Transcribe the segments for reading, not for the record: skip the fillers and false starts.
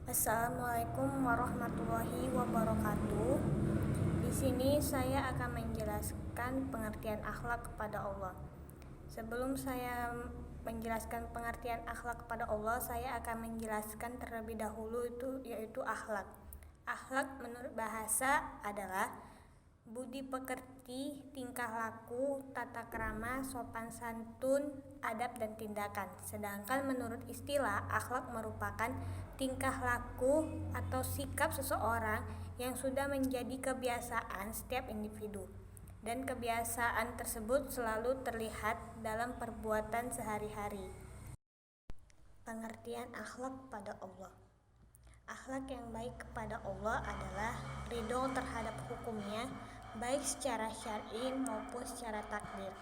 Assalamualaikum warahmatullahi wabarakatuh. Di sini saya akan menjelaskan pengertian akhlak kepada Allah. Sebelum saya menjelaskan pengertian akhlak kepada Allah, saya akan menjelaskan terlebih dahulu yaitu akhlak. Akhlak menurut bahasa adalah budi pekerti, tingkah laku, tata krama, sopan santun, adab dan tindakan. Sedangkan menurut istilah, akhlak merupakan tingkah laku atau sikap seseorang yang sudah menjadi kebiasaan setiap individu, dan kebiasaan tersebut selalu terlihat dalam perbuatan sehari-hari. Pengertian akhlak pada Allah. Akhlak yang baik kepada Allah adalah ridho terhadap hukumnya, baik secara syar'i maupun secara takdir.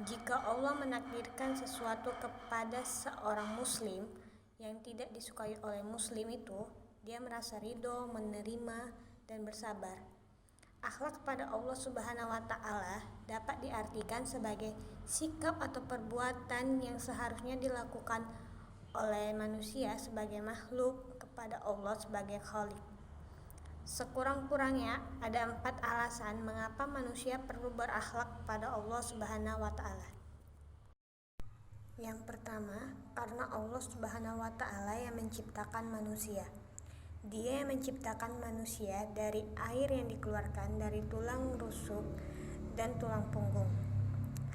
Jika Allah menakdirkan sesuatu kepada seorang muslim yang tidak disukai oleh muslim itu, dia merasa ridho, menerima, dan bersabar. Akhlak kepada Allah Subhanahu wa Ta'ala dapat diartikan sebagai sikap atau perbuatan yang seharusnya dilakukan oleh manusia sebagai makhluk kepada Allah sebagai Khalik. Sekurang-kurangnya ada 4 alasan mengapa manusia perlu berakhlak kepada Allah Subhanahu wa Ta'ala. Yang pertama, karena Allah Subhanahu wa Ta'ala yang menciptakan manusia. Dia yang menciptakan manusia dari air yang dikeluarkan dari tulang rusuk dan tulang punggung.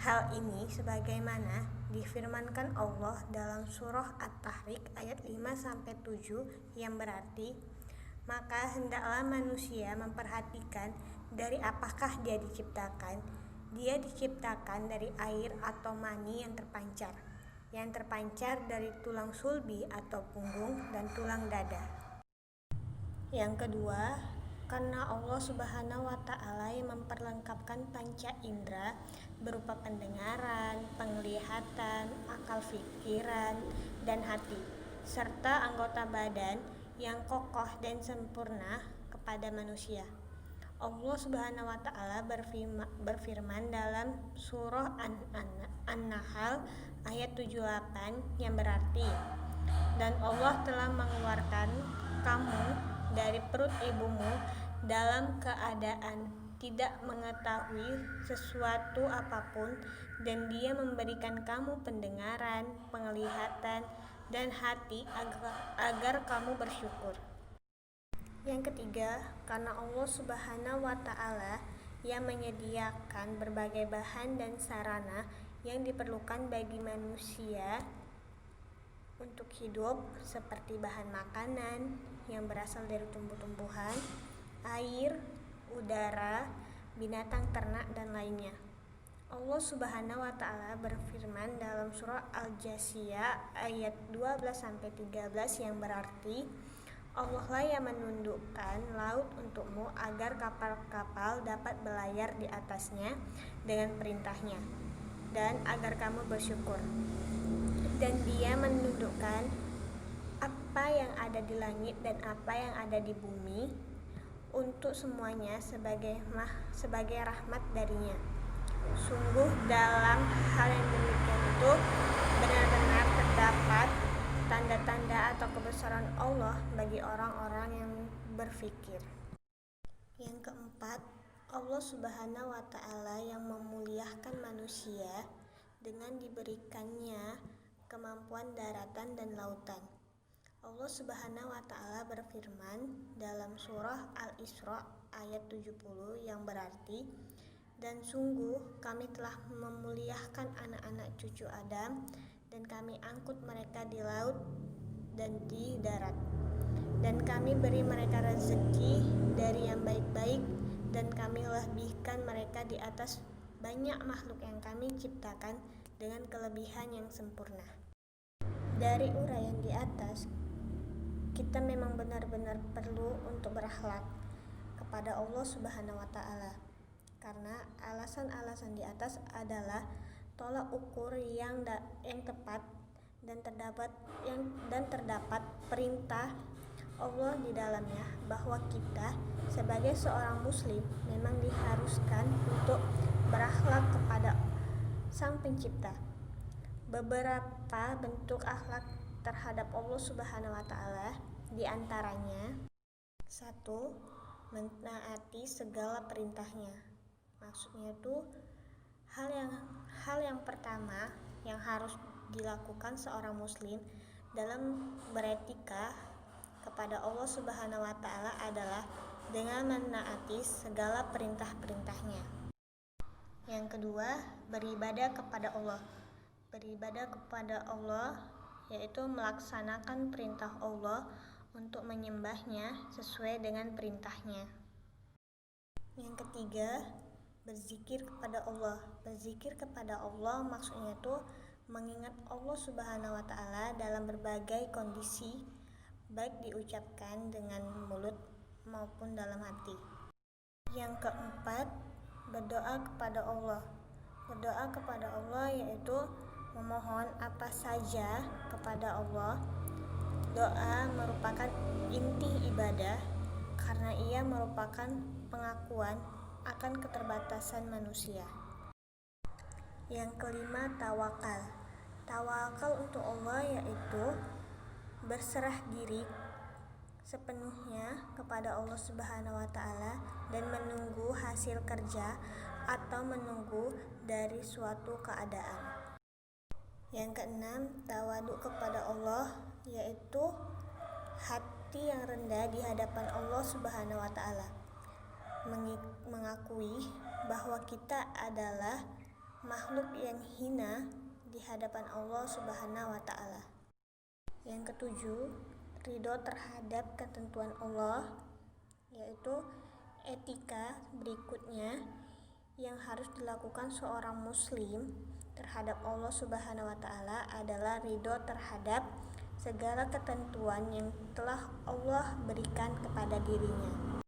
Hal ini sebagaimana difirmankan Allah dalam surah At-Tahrik ayat 5-7 yang berarti, maka hendaklah manusia memperhatikan dari apakah dia diciptakan. Dia diciptakan dari air atau mani yang terpancar dari tulang sulbi atau punggung dan tulang dada. Yang kedua, karena Allah Subhanahu wa Ta'ala yang memperlengkapkan panca indera berupa pendengaran, penglihatan, akal pikiran, dan hati, serta anggota badan yang kokoh dan sempurna kepada manusia. Allah Subhanahu wa Ta'ala berfirman dalam surah An-Nahl ayat 78 yang berarti, dan Allah telah mengeluarkan kamu dari perut ibumu dalam keadaan tidak mengetahui sesuatu apapun, dan Dia memberikan kamu pendengaran, penglihatan, dan hati agar kamu bersyukur. Yang ketiga, karena Allah Subhanahu wa Ta'ala yang menyediakan berbagai bahan dan sarana yang diperlukan bagi manusia untuk hidup, seperti bahan makanan yang berasal dari tumbuh-tumbuhan, air, udara, binatang ternak, dan lainnya. Allah Subhanahu wa Ta'ala berfirman dalam surah Al-Jasiyah ayat 12-13 yang berarti, Allah lah yang menundukkan laut untukmu agar kapal-kapal dapat berlayar di atasnya dengan perintahnya, dan agar kamu bersyukur. Dan Dia menundukkan apa yang ada di langit dan apa yang ada di bumi untuk semuanya sebagai rahmat darinya. Sungguh dalam hal yang demikian itu benar-benar terdapat tanda-tanda atau kebesaran Allah bagi orang-orang yang berfikir. Yang keempat, Allah Subhanahu wa Ta'ala yang memuliakan manusia dengan diberikannya kemampuan daratan dan lautan. Allah Subhanahu wa Ta'ala berfirman dalam surah Al-Isra ayat 70 yang berarti, dan sungguh kami telah memuliakan anak-anak cucu Adam, dan kami angkut mereka di laut dan di darat, dan kami beri mereka rezeki dari yang baik-baik, dan kami lebihkan mereka di atas banyak makhluk yang kami ciptakan dengan kelebihan yang sempurna. Dari uraian di atas, kita memang benar-benar perlu untuk berakhlak kepada Allah Subhanahu wa Ta'ala, karena alasan-alasan di atas adalah tolak ukur yang tepat dan terdapat perintah Allah di dalamnya bahwa kita sebagai seorang muslim memang diharuskan untuk berakhlak kepada Sang Pencipta. Beberapa bentuk akhlak terhadap Allah Subhanahu wa Ta'ala Di antaranya, 1. Menaati segala perintahnya. Maksudnya tuh hal yang pertama yang harus dilakukan seorang muslim dalam beretika kepada Allah Subhanahu wa taala adalah dengan menaati segala perintah-perintahnya. Yang kedua, beribadah kepada Allah. Beribadah kepada Allah yaitu melaksanakan perintah Allah untuk menyembahnya sesuai dengan perintahnya. Yang ketiga, berzikir kepada Allah. Berzikir kepada Allah maksudnya tuh mengingat Allah Subhanahu wa taala dalam berbagai kondisi, baik diucapkan dengan mulut maupun dalam hati. Yang keempat, berdoa kepada Allah. Berdoa kepada Allah yaitu memohon apa saja kepada Allah. Doa merupakan inti ibadah karena ia merupakan pengakuan akan keterbatasan manusia. Yang kelima, tawakal. Tawakal untuk Allah yaitu berserah diri sepenuhnya kepada Allah Subhanahu wa taala dan menunggu hasil kerja atau menunggu dari suatu keadaan. Yang keenam, tawaduk kepada Allah yaitu hati yang rendah di hadapan Allah Subhanahu wa taala. Mengakui bahwa kita adalah makhluk yang hina di hadapan Allah Subhanahu wa taala. Yang ketujuh, ridho terhadap ketentuan Allah, yaitu etika berikutnya yang harus dilakukan seorang muslim terhadap Allah Subhanahu wa taala adalah ridho terhadap segala ketentuan yang telah Allah berikan kepada dirinya.